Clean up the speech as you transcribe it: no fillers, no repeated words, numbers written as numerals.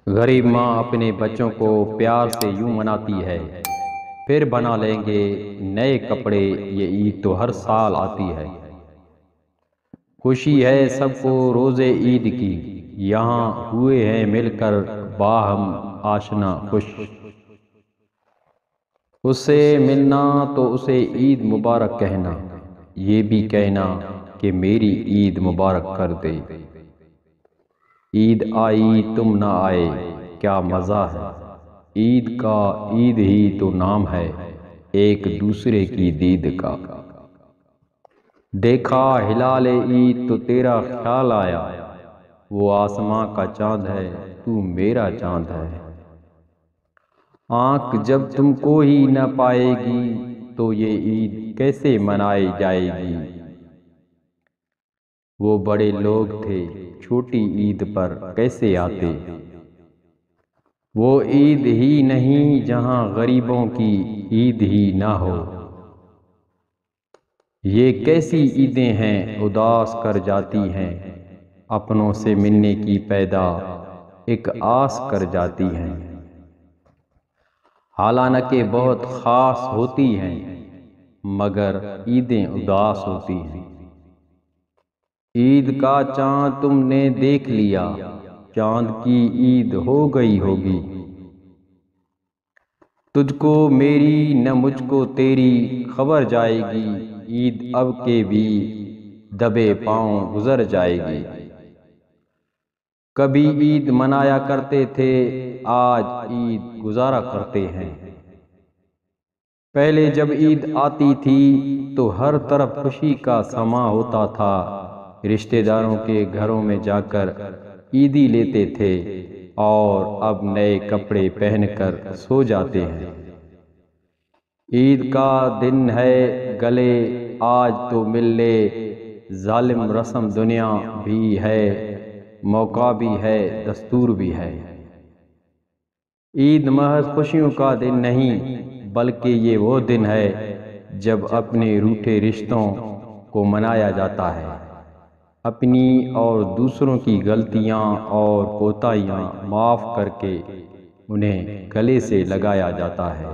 غریب ماں اپنے بچوں کو پیار سے یوں مناتی ہے، پھر بنا لیں گے نئے کپڑے، یہ عید تو ہر سال آتی ہے۔ خوشی ہے سب کو روز عید کی، یہاں ہوئے ہیں مل کر باہم آشنا خوش۔ اس سے ملنا تو اسے عید مبارک کہنا، یہ بھی کہنا کہ میری عید مبارک کر دے۔ عید آئی تم نہ آئے کیا مزہ ہے، عید کا عید ہی تو نام ہے، ایک دوسرے کی دید کا۔ دیکھا ہلال عید تو تیرا خیال آیا، وہ آسماں کا چاند ہے تو میرا چاند ہے۔ آنکھ جب تم کو ہی نہ پائے گی تو یہ عید کیسے منائی جائے گی۔ وہ بڑے لوگ تھے چھوٹی عید پر کیسے آتے، وہ عید ہی نہیں جہاں غریبوں کی عید ہی نہ ہو۔ یہ کیسی عیدیں ہیں اداس کر جاتی ہیں، اپنوں سے ملنے کی پیدا ایک آس کر جاتی ہیں۔ حالانکہ بہت خاص ہوتی ہیں مگر عیدیں اداس ہوتی ہیں۔ عید کا چاند تم نے دیکھ لیا، چاند کی عید ہو گئی ہوگی۔ تجھ کو میری نہ مجھ کو تیری خبر جائے گی، عید اب کے بھی دبے پاؤں گزر جائے گی۔ کبھی عید منایا کرتے تھے، آج عید گزارا کرتے ہیں۔ پہلے جب عید آتی تھی تو ہر طرف خوشی کا سماں ہوتا تھا، رشتہ داروں کے گھروں میں جا کر عیدی لیتے تھے، اور اب نئے کپڑے پہن کر سو جاتے ہیں۔ عید کا دن ہے گلے آج تو مل لے، ظالم رسم دنیا بھی ہے، موقع بھی ہے دستور بھی ہے۔ عید محض خوشیوں کا دن نہیں بلکہ یہ وہ دن ہے جب اپنے روٹھے رشتوں کو منایا جاتا ہے، اپنی اور دوسروں کی غلطیاں اور کوتاہیاں معاف کر کے انہیں گلے سے لگایا جاتا ہے۔